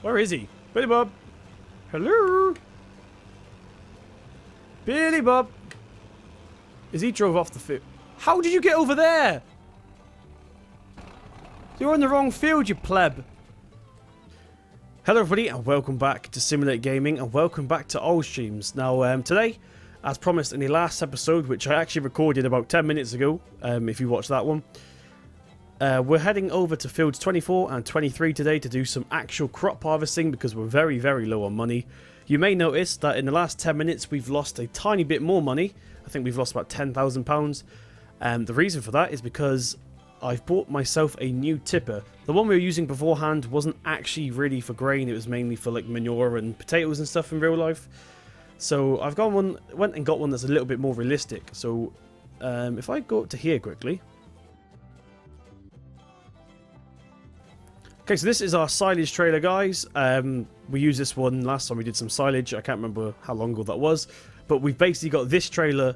Where is he? Billybob. Hello. Billybob. Is he drove off the field? How did you get over there? You're in the wrong field, you pleb. Hello everybody and welcome back to Simulate Gaming and welcome back to all streams. Now today, as promised in the last episode, which I actually recorded about 10 minutes ago, if you watched that one, we're heading over to fields 24 and 23 today to do some actual crop harvesting because we're very low on money. You may notice that in the last 10 minutes we've lost a tiny bit more money. I think we've lost about £10,000. The reason for that is because I've bought myself a new tipper. The one we were using beforehand wasn't actually really for grain, it was mainly for like manure and potatoes and stuff in real life. So I've went and got one that's a little bit more realistic. So if I go up to here quickly. Okay, so this is our silage trailer, guys. We used this one last time we did some silage. I can't remember how long ago that was. But we've basically got this trailer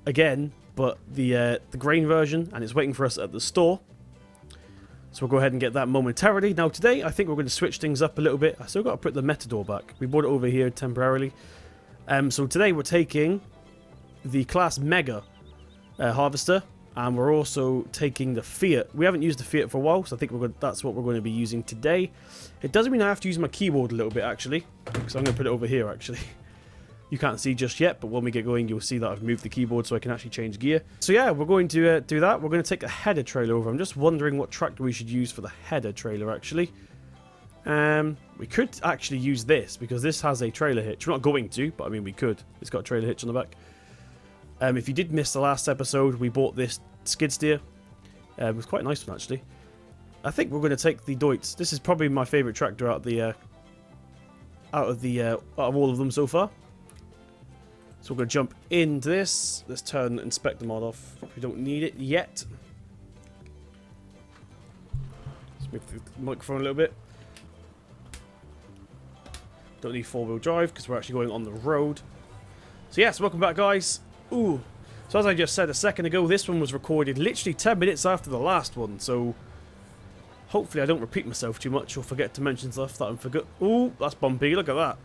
again, but the grain version, and it's waiting for us at the store. So we'll go ahead and get that momentarily. Now today, I think we're going to switch things up a little bit. I still got to put the Matador back. We brought it over here temporarily. So today we're taking the Claas MEGA harvester, and we're also taking the Fiat. We haven't used the Fiat for a while, so I think that's what we're going to be using today. It doesn't mean I have to use my keyboard a little bit, actually, because I'm going to put it over here, actually. You can't see just yet, but when we get going, you'll see that I've moved the keyboard so I can actually change gear. So yeah, we're going to do that. We're going to take the header trailer over. I'm just wondering what tractor we should use for the header trailer, actually. We could actually use this, because this has a trailer hitch. We're not going to, but I mean, we could. It's got a trailer hitch on the back. If you did miss the last episode, we bought this skid steer. It was quite a nice one, actually. I think we're going to take the Deutz. This is probably my favourite tractor out of all of them so far. So we're going to jump into this. Let's turn inspect the mod off. We don't need it yet. Let's move the microphone a little bit. Don't need four-wheel drive because we're actually going on the road. So yes, welcome back, guys. Ooh. So as I just said a second ago, this one was recorded literally 10 minutes after the last one. So hopefully I don't repeat myself too much or forget to mention stuff that I'm forgot. Ooh, that's bumpy. Look at that.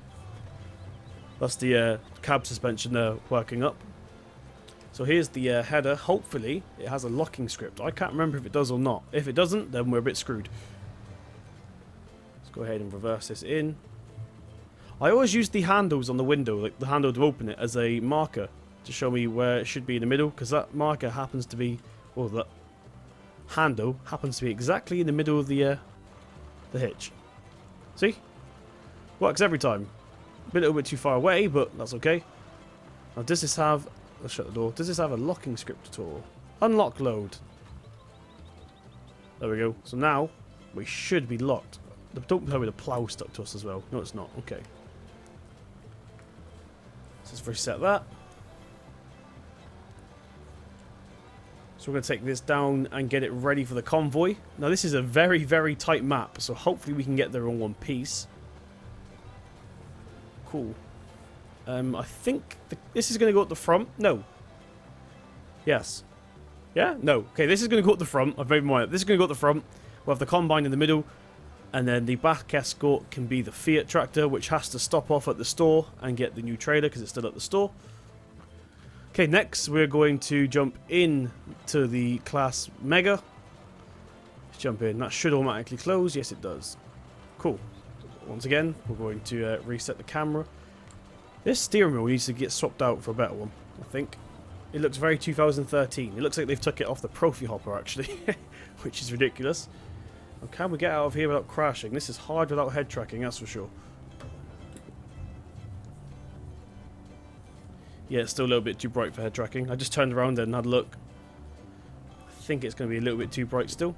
That's the cab suspension there working up. So here's the header. Hopefully it has a locking script. I can't remember if it does or not. If it doesn't, then we're a bit screwed. Let's go ahead and reverse this in. I always use the handles on the window, like the handle to open it, as a marker to show me where it should be in the middle, because that marker happens to be, or that handle happens to be exactly in the middle of the hitch. See? Works every time. A little bit too far away, but that's okay. Now, does this have... Let's shut the door. Does this have a locking script at all? Unlock load. There we go. So now, we should be locked. Don't tell me the plough stuck to us as well. No, it's not. Okay. So let's reset that. So we're going to take this down and get it ready for the convoy. Now, this is a very tight map, so hopefully we can get there in one piece. Cool. I think this is going to go at the front. No. Yes. Yeah? No. Okay, this is going to go at the front. I've made my mind up. This is going to go at the front. We'll have the combine in the middle. And then the back escort can be the Fiat tractor, which has to stop off at the store and get the new trailer because it's still at the store. Okay, next we're going to jump in to the Claas MEGA. Let's jump in. That should automatically close. Yes, it does. Cool. Once again, we're going to reset the camera. This steering wheel needs to get swapped out for a better one, I think. It looks very 2013. It looks like they've took it off the Profi Hopper, actually, which is ridiculous. And can we get out of here without crashing? This is hard without head tracking, that's for sure. Yeah, it's still a little bit too bright for head tracking. I just turned around and had a look. I think it's going to be a little bit too bright still.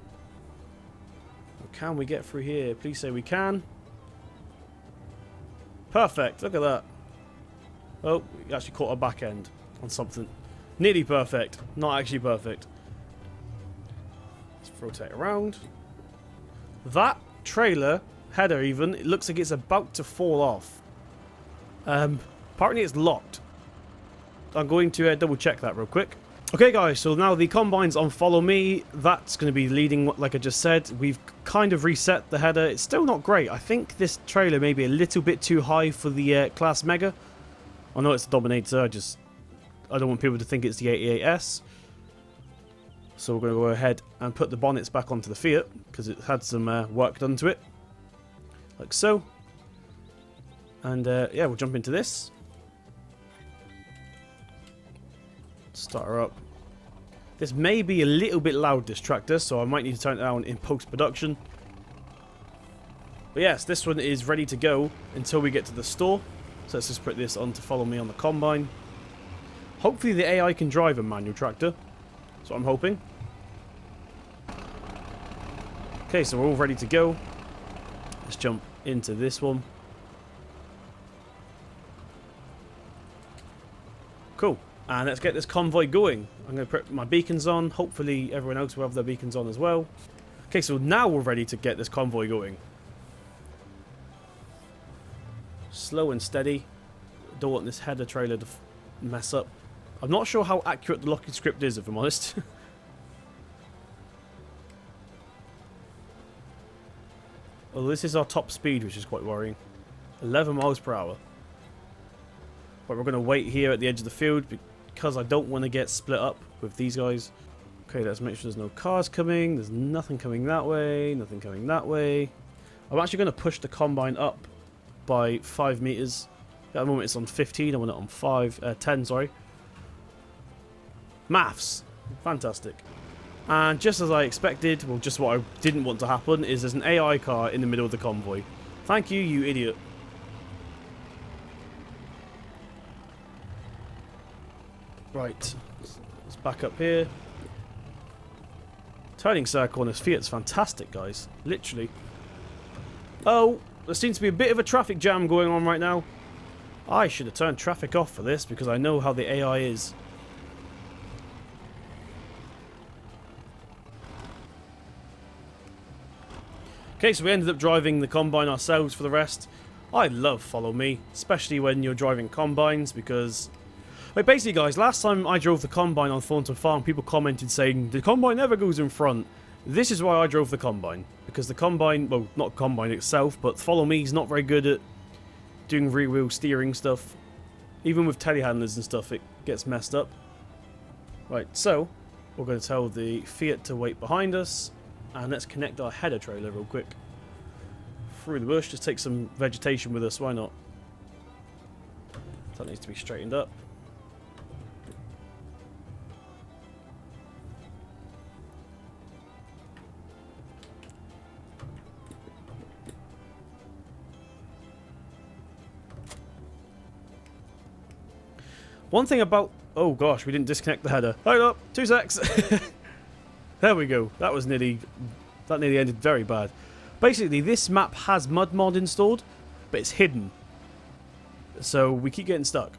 Can we get through here? Please say we can. Perfect, look at that. Oh, we actually caught our back end on something. Nearly perfect, not actually perfect. Let's rotate around. That trailer, header even, it looks like it's about to fall off. Apparently it's locked. I'm going to double check that real quick. Okay guys, so now the combine's on follow me. That's going to be leading, like I just said. We've kind of reset the header. It's still not great. I think this trailer may be a little bit too high for the Claas Mega. I know it's a Dominator, I don't want people to think it's the 88S. So we're going to go ahead and put the bonnets back onto the Fiat, because it had some work done to it. Like so. And yeah, we'll jump into this. Start her up. This may be a little bit loud, this tractor, so I might need to turn it down in post-production. But yes, this one is ready to go until we get to the store. So let's just put this on to follow me on the combine. Hopefully the AI can drive a manual tractor. That's what I'm hoping. Okay, so we're all ready to go. Let's jump into this one. Cool. And let's get this convoy going. I'm going to put my beacons on. Hopefully everyone else will have their beacons on as well. Okay, so now we're ready to get this convoy going. Slow and steady. Don't want this header trailer to mess up. I'm not sure how accurate the locking script is, if I'm honest. Well, this is our top speed, which is quite worrying. 11 miles per hour. But we're going to wait here at the edge of the field because I don't want to get split up with these guys. Okay, let's make sure there's no cars coming. There's nothing coming that way. Nothing coming that way. I'm actually going to push the combine up by 5 meters. At the moment it's on 15. I want it on 10, sorry. Maths. Fantastic. And just as I expected, well, just what I didn't want to happen, is there's an AI car in the middle of the convoy. Thank you, you idiot. Right. Let's back up here. Turning circle on this Fiat's fantastic, guys. Literally. Oh, there seems to be a bit of a traffic jam going on right now. I should have turned traffic off for this because I know how the AI is. Okay, so we ended up driving the combine ourselves for the rest. I love Follow Me, especially when you're driving combines because... Like, basically, guys, last time I drove the combine on Thornton Farm, people commented saying, the combine never goes in front. This is why I drove the combine. Because the combine, well, not combine itself, but Follow Me is not very good at doing rear-wheel steering stuff. Even with telehandlers and stuff, it gets messed up. Right, so, we're going to tell the Fiat to wait behind us. And let's connect our header trailer real quick. Through the bush, just take some vegetation with us, why not? That needs to be straightened up. One thing about... Oh gosh, we didn't disconnect the header. Hold up, 2 secs. There we go. That nearly ended very bad. Basically, this map has mud mod installed, but it's hidden. So we keep getting stuck.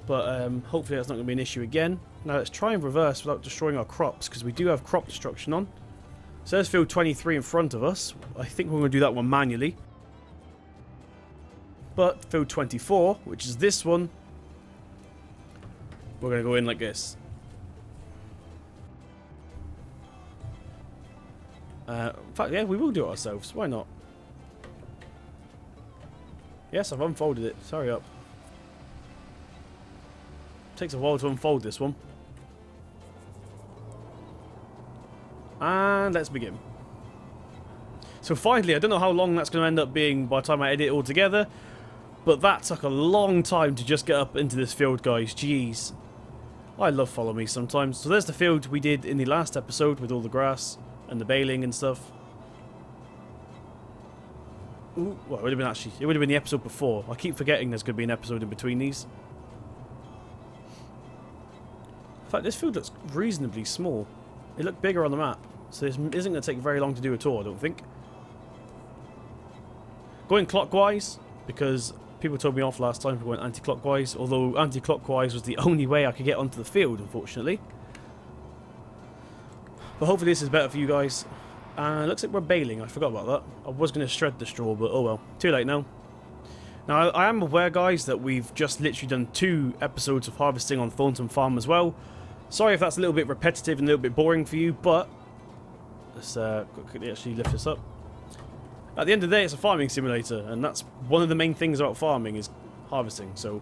But hopefully that's not going to be an issue again. Now let's try and reverse without destroying our crops, because we do have crop destruction on. So there's field 23 in front of us. I think we're going to do that one manually. But field 24, which is this one, we're going to go in like this. In fact, yeah, we will do it ourselves. Why not? Yes, I've unfolded it. Sorry up. Takes a while to unfold this one. And let's begin. So finally, I don't know how long that's going to end up being by the time I edit it all together, but that took a long time to just get up into this field, guys. Jeez. I love Follow Me sometimes. So there's the field we did in the last episode with all the grass and the baling and stuff. Ooh, well, it would have been the episode before. I keep forgetting there's going to be an episode in between these. In fact, this field looks reasonably small. It looked bigger on the map, so this isn't going to take very long to do at all, I don't think. Going clockwise, because people told me off last time for going anti-clockwise, although anti-clockwise was the only way I could get onto the field, unfortunately. But hopefully this is better for you guys. Looks like we're baling. I forgot about that. I was going to shred the straw, but oh well. Too late now. Now, I am aware, guys, that we've just literally done 2 episodes of harvesting on Thornton Farm as well. Sorry if that's a little bit repetitive and a little bit boring for you, but Let's quickly actually lift this up. At the end of the day, it's a farming simulator, and that's one of the main things about farming is harvesting. So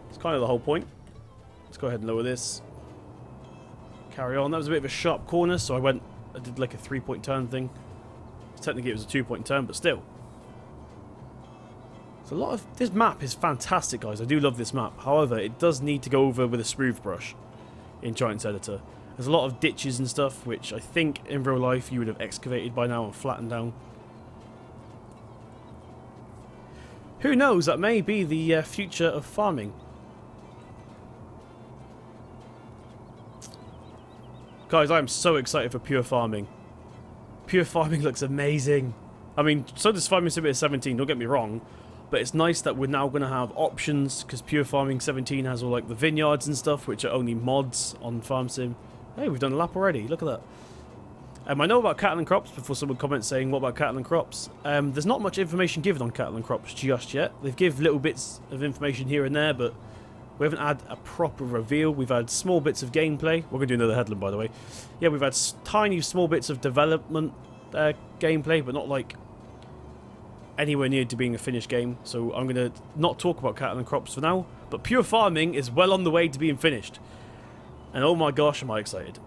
it's kind of the whole point. Let's go ahead and lower this. Carry on. That was a bit of a sharp corner, so I did like a 3-point turn thing. Technically it was a 2-point turn, but still. So a lot of this map is fantastic, guys. I do love this map. However, it does need to go over with a smooth brush in Giants Editor. There's a lot of ditches and stuff, which I think in real life you would have excavated by now and flattened down. Who knows? That may be the future of farming. Guys, I am so excited for Pure Farming. Pure Farming looks amazing. I mean, so does Farming Simulator 17, don't get me wrong. But it's nice that we're now going to have options, because Pure Farming 17 has all like the vineyards and stuff, which are only mods on Farm Sim. Hey, we've done a lap already, look at that. I know about cattle and crops before someone comments saying, what about cattle and crops? There's not much information given on cattle and crops just yet. They've given little bits of information here and there, but we haven't had a proper reveal. We've had small bits of gameplay. We're going to do another headland, by the way. Yeah, we've had tiny, small bits of development gameplay, but not like anywhere near to being a finished game. So I'm going to not talk about cattle and crops for now. But Pure Farming is well on the way to being finished. And oh my gosh, am I excited.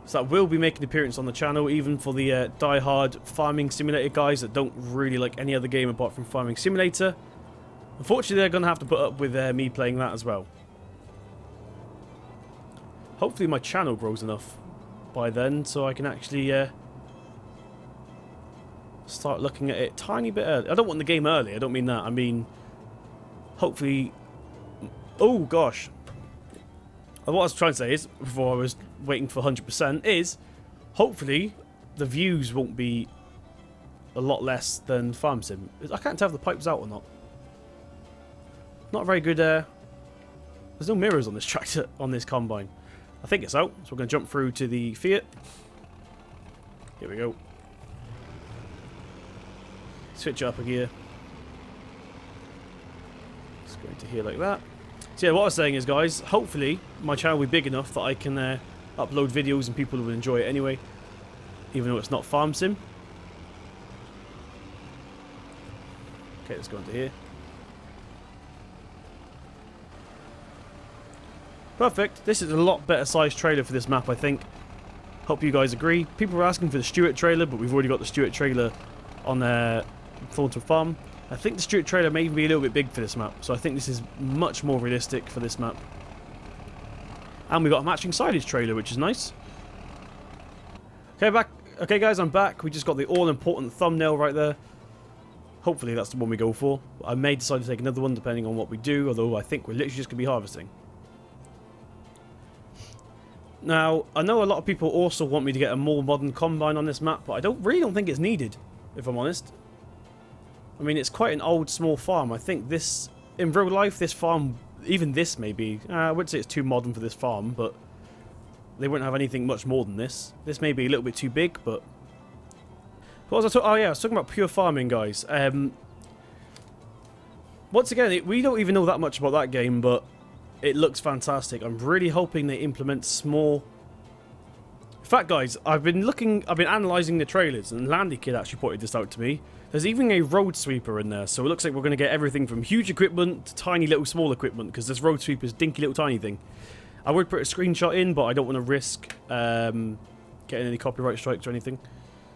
So that will be making an appearance on the channel, even for the die-hard Farming Simulator guys that don't really like any other game apart from Farming Simulator. Unfortunately, they're going to have to put up with me playing that as well. Hopefully my channel grows enough by then so I can actually start looking at it a tiny bit early. I don't want the game early, I don't mean that. I mean, hopefully... Oh, gosh. What I was trying to say is, before I was waiting for 100%, is hopefully the views won't be a lot less than Farm Sim. I can't tell if the pipe's out or not. Not very good. There's no mirrors on this tractor, on this combine. I think it's out, so we're going to jump through to the Fiat. Here we go. Switch up a gear. Just go into here like that. So yeah, what I was saying is, guys, hopefully my channel will be big enough that I can upload videos and people will enjoy it anyway, even though it's not Farm Sim. Okay, let's go into here. Perfect. This is a lot better sized trailer for this map, I think. Hope you guys agree. People were asking for the Stuart trailer, but we've already got the Stuart trailer on Thornton Farm. I think the Stuart trailer may even be a little bit big for this map, so I think this is much more realistic for this map. And we've got a matching silage trailer, which is nice. Okay, guys, I'm back. We just got the all-important thumbnail right there. Hopefully that's the one we go for. I may decide to take another one depending on what we do, although I think we're literally just going to be harvesting. Now, I know a lot of people also want me to get a more modern combine on this map, but I really don't think it's needed, if I'm honest. I mean, it's quite an old, small farm. I think this, in real life, this farm, even this may be, I wouldn't say it's too modern for this farm, but they wouldn't have anything much more than this. This may be a little bit too big, but... What was I talking? Oh yeah, I was talking about Pure Farming, guys. Once again, we don't even know that much about that game, but it looks fantastic. I'm really hoping they implement small... In fact, guys, I've been analysing the trailers, and Landy Kid actually pointed this out to me. There's even a road sweeper in there, so it looks like we're going to get everything from huge equipment to tiny little small equipment, because this road sweeper is dinky little tiny thing. I would put a screenshot in, but I don't want to risk getting any copyright strikes or anything.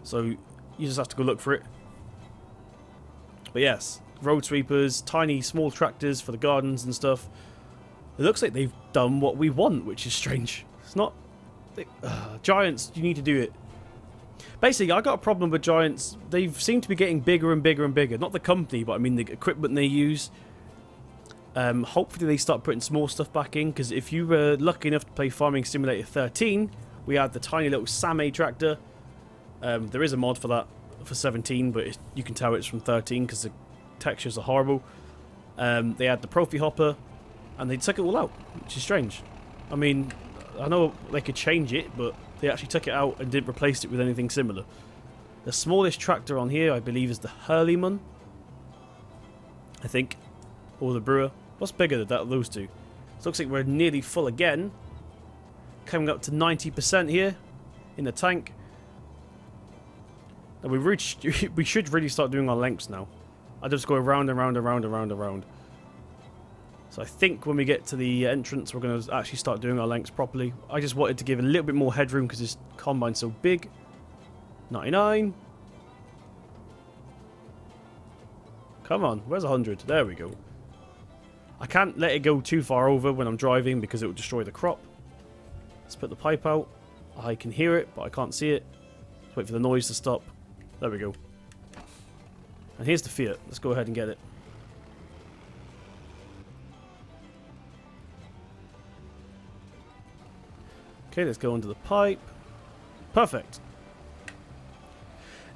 So you just have to go look for it. But yes, road sweepers, tiny small tractors for the gardens and stuff. It looks like they've done what we want, which is strange. It's not... Giants, you need to do it. Basically, I got a problem with Giants. They seem to be getting bigger and bigger and bigger. Not the company, but I mean the equipment they use. Hopefully they start putting small stuff back in, because if you were lucky enough to play Farming Simulator 13, we had the tiny little Same tractor. There is a mod for that for 17, but you can tell it's from 13 because the textures are horrible. They had the Profi Hopper, and they took it all out, which is strange. I mean, I know they could change it, but they actually took it out and didn't replace it with anything similar. The smallest tractor on here, I believe, is the Hurleyman. I think. Or the Brewer. What's bigger than those two? It looks like we're nearly full again. coming up to 90% here in the tank. And we should really start doing our lengths now. I just go around and round and round and round and round. So I think when we get to the entrance, we're going to actually start doing our lengths properly. I just wanted to give a little bit more headroom because this combine's so big. 99. Come on, where's 100? There we go. I can't let it go too far over when I'm driving because it will destroy the crop. Let's put the pipe out. I can hear it, but I can't see it. Let's wait for the noise to stop. There we go. And here's the Fiat. Let's go ahead and get it. Okay, let's go under the pipe. Perfect.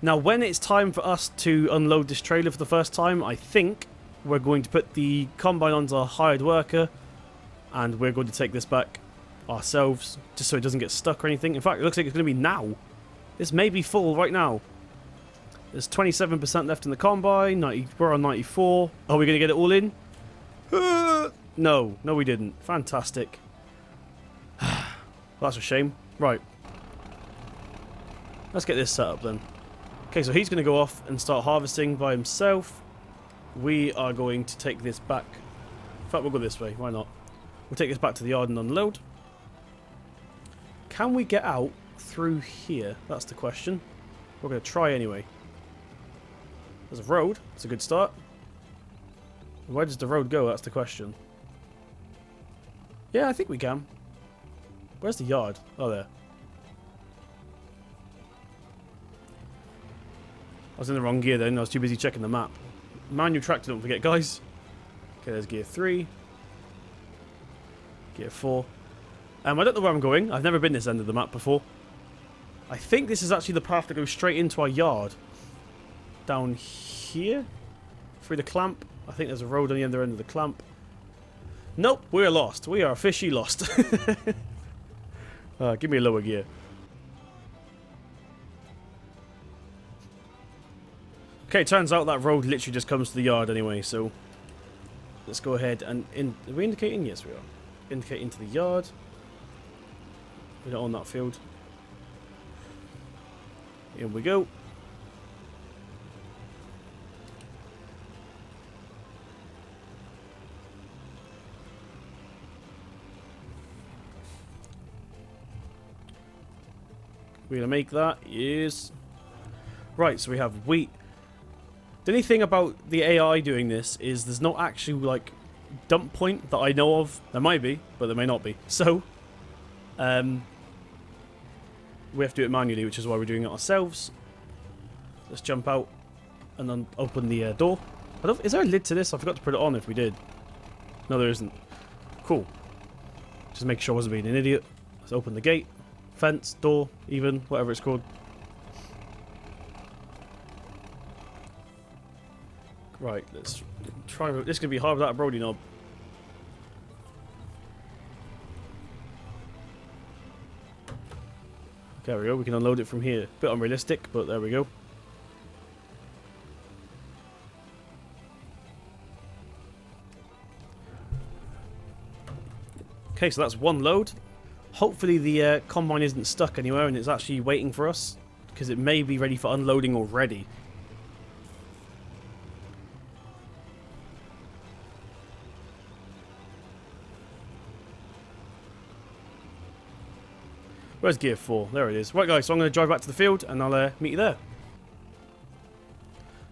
Now, when it's time for us to unload this trailer for the first time, I think we're going to put the combine onto a hired worker, and we're going to take this back ourselves, just so it doesn't get stuck or anything. In fact, it looks like it's going to be now. This may be full right now. There's 27% left in the combine. We're on 94. Are we going to get it all in? No, we didn't. Fantastic. That's a shame. Right. Let's get this set up then. Okay, so he's going to go off and start harvesting by himself. We are going to take this back. In fact, we'll go this way. Why not? We'll take this back to the yard and unload. Can we get out through here? That's the question. We're going to try anyway. There's a road. It's a good start. Where does the road go? That's the question. Yeah, I think we can. Where's the yard? Oh, there. I was in the wrong gear then. I was too busy checking the map. Manual tractor, don't forget, guys. Okay, there's gear 3. Gear 4. I don't know where I'm going. I've never been this end of the map before. I think this is actually the path that goes straight into our yard. Down here? Through the clamp. I think there's a road on the other end of the clamp. Nope, we're lost. We are officially lost. Give me a lower gear. Okay, turns out that road literally just comes to the yard anyway, so let's go ahead and... Are we indicating? Yes, we are. Indicate into the yard. We don't own that field. Here we go. We're gonna make that. Yes. Right, so we have wheat. The only thing about the AI doing this is there's no actual, like, dump point that I know of. There might be, but there may not be. So, we have to do it manually, which is why we're doing it ourselves. Let's jump out and then open the door. Is there a lid to this? I forgot to put it on if we did. No, there isn't. Cool. Just make sure I wasn't being an idiot. Let's open the gate. Fence, door, even, whatever it's called. Right, let's try. This is going to be hard without a Brody knob. There we go, we can unload it from here. Bit unrealistic, but there we go. Okay, so that's one load. Hopefully the combine isn't stuck anywhere and it's actually waiting for us, because it may be ready for unloading already. Where's gear 4? There it is. Right, guys, so I'm going to drive back to the field and I'll meet you there.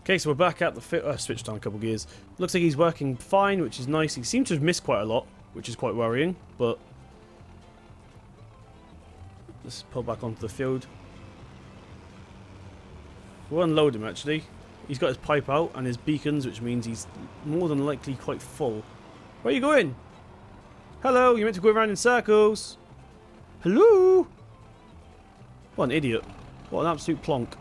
Okay, so we're back at the field. I switched on a couple gears. Looks like he's working fine, which is nice. He seems to have missed quite a lot, which is quite worrying, but let's pull back onto the field. We'll unload him, actually. He's got his pipe out and his beacons, which means he's more than likely quite full. Where are you going? Hello, you're meant to go around in circles. Hello? What an idiot. What an absolute plonk.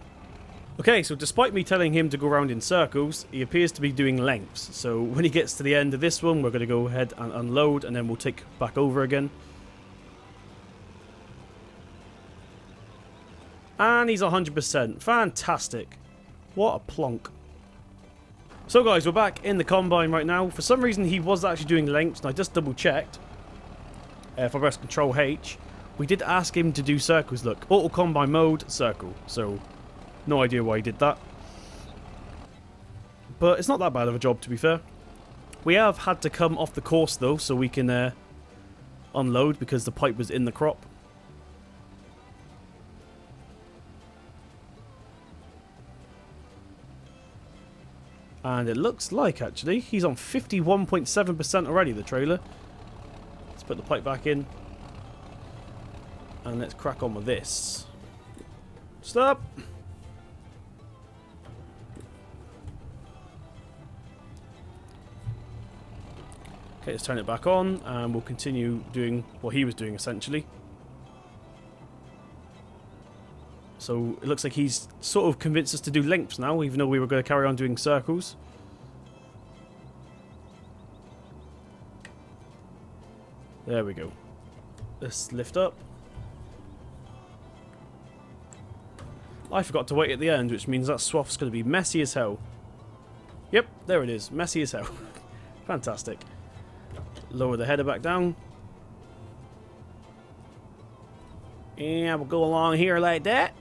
Okay, so despite me telling him to go around in circles, he appears to be doing lengths. So when he gets to the end of this one, we're going to go ahead and unload, and then we'll take back over again. And he's 100%. Fantastic. What a plonk. So guys, we're back in the combine right now. For some reason, he was actually doing lengths, and I just double checked. If I press Control H, we did ask him to do circles. Look, auto combine mode, circle. So, no idea why he did that. But it's not that bad of a job, to be fair. We have had to come off the course, though, so we can unload because the pipe was in the crop. And it looks like, actually, he's on 51.7% already, the trailer. Let's put the pipe back in. And let's crack on with this. Stop! Okay, let's turn it back on, and we'll continue doing what he was doing, essentially. So it looks like he's sort of convinced us to do lengths now, even though we were going to carry on doing circles. There we go. Let's lift up. I forgot to wait at the end, which means that swath's going to be messy as hell. Yep, there it is. Messy as hell. Fantastic. Lower the header back down. And we'll go along here like that.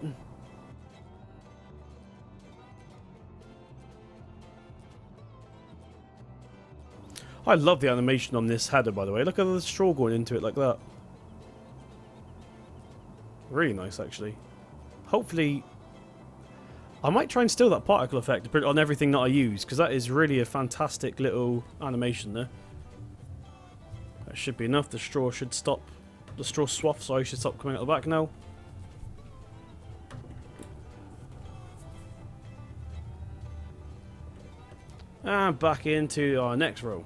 I love the animation on this header, by the way. Look at the straw going into it like that. Really nice, actually. Hopefully, I might try and steal that particle effect to put it on everything that I use, because that is really a fantastic little animation there. That should be enough. The straw should stop. The straw swath, sorry, should stop coming out the back now. And back into our next row.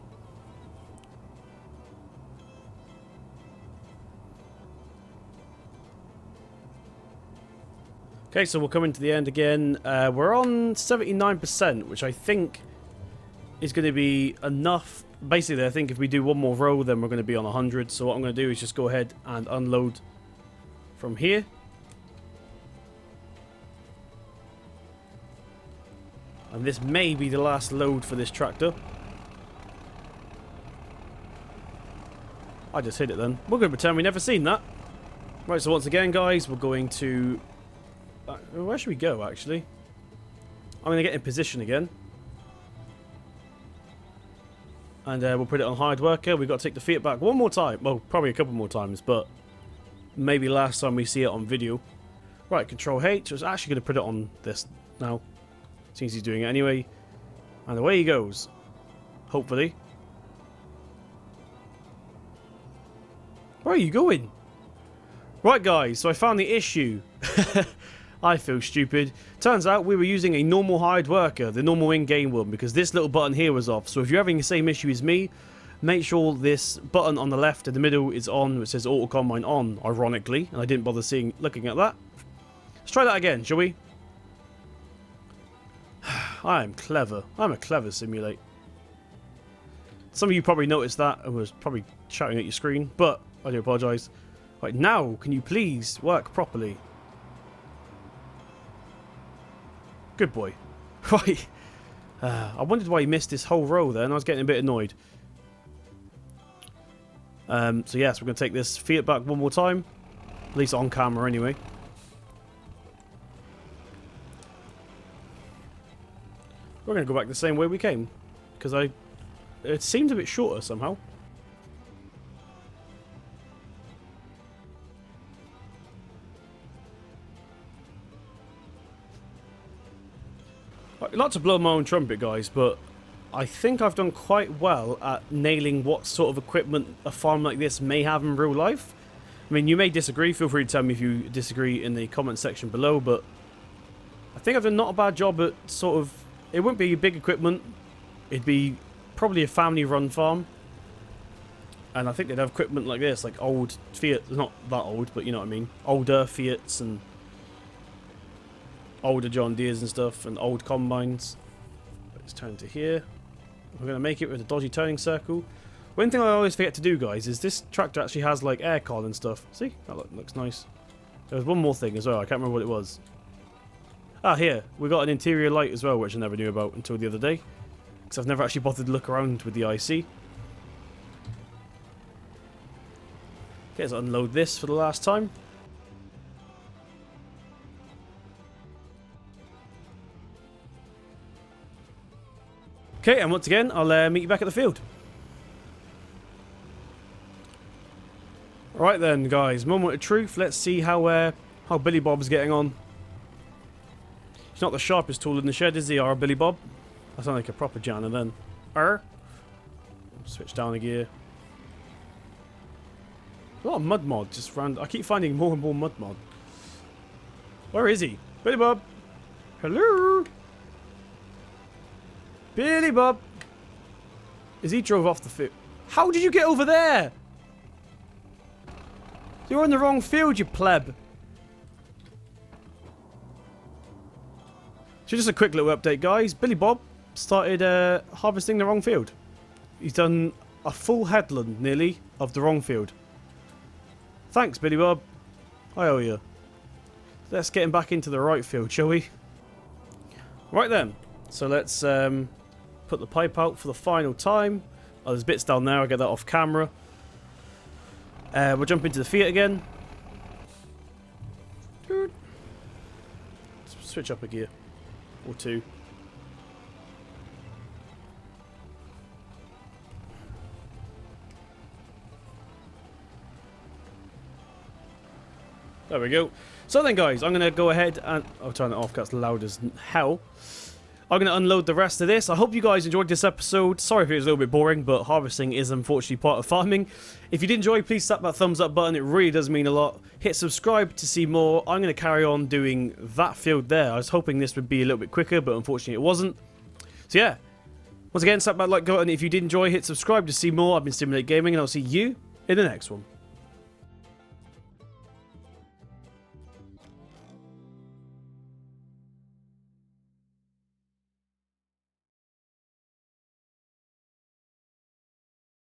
Okay, so we're coming to the end again. We're on 79%, which I think is going to be enough. Basically, I think if we do one more row, then we're going to be on 100. So what I'm going to do is just go ahead and unload from here. And this may be the last load for this tractor. I just hit it then. We're going to pretend we never seen that. Right, so once again, guys, we're going to... where should we go, actually? I'm going to get in position again. And we'll put it on hired worker. We've got to take the Fiat back one more time. Well, probably a couple more times, but maybe last time we see it on video. Right, Control H. I was actually going to put it on this now, since he's doing it anyway. And away he goes. Hopefully. Where are you going? Right, guys, so I found the issue. I feel stupid. Turns out we were using a normal hired worker, the normal in-game one, because this little button here was off. So if you're having the same issue as me, make sure this button on the left in the middle is on, which says Auto Combine on, ironically. And I didn't bother looking at that. Let's try that again, shall we? I am clever. I'm a clever simulate. Some of you probably noticed that and was probably shouting at your screen, but I do apologise. Right, now, can you please work properly? Good boy. Right. I wondered why he missed this whole row there, and I was getting a bit annoyed. So yes, we're going to take this Fiat back one more time. At least on camera anyway. We're going to go back the same way we came. Because it seemed a bit shorter somehow. Not to blow my own trumpet, guys, but I think I've done quite well at nailing what sort of equipment a farm like this may have in real life. I mean, you may disagree. Feel free to tell me if you disagree in the comment section below, but I think I've done not a bad job at sort of... It wouldn't be big equipment. It'd be probably a family-run farm. And I think they'd have equipment like this, like old Fiat, not that old, but you know what I mean. Older Fiats and older John Deeres and stuff, and old combines. Let's turn to here. We're going to make it with a dodgy turning circle. One thing I always forget to do, guys, is this tractor actually has like aircon and stuff. See? That looks nice. There was one more thing as well. I can't remember what it was. Ah, here. We got an interior light as well, which I never knew about until the other day. Because I've never actually bothered to look around with the IC. Okay, let's unload this for the last time. Okay, and once again, I'll meet you back at the field. Right then, guys, moment of truth. Let's see how Billybob's getting on. He's not the sharpest tool in the shed, is he, our Billybob? I sound like a proper janitor then. Switch down a gear. A lot of mud mod just round. I keep finding more and more mud mod. Where is he? Billybob! Hello? Billybob! Is he drove off the field? How did you get over there? You're in the wrong field, you pleb. So just a quick little update, guys. Billybob started harvesting the wrong field. He's done a full headland, nearly, of the wrong field. Thanks, Billybob. I owe you. Let's get him back into the right field, shall we? Right then. So let's put the pipe out for the final time. Oh, there's bits down there. I'll get that off camera. We'll jump into the Fiat again. Switch up a gear. Or two. There we go. So then, guys, I'm going to go ahead and... I'll turn it off because it's loud as hell. I'm going to unload the rest of this. I hope you guys enjoyed this episode. Sorry if it was a little bit boring, but harvesting is unfortunately part of farming. If you did enjoy, please slap that thumbs up button. It really does mean a lot. Hit subscribe to see more. I'm going to carry on doing that field there. I was hoping this would be a little bit quicker, but unfortunately it wasn't. So yeah. Once again, slap that like button if you did enjoy. Hit subscribe to see more. I've been Simulate Gaming, and I'll see you in the next one.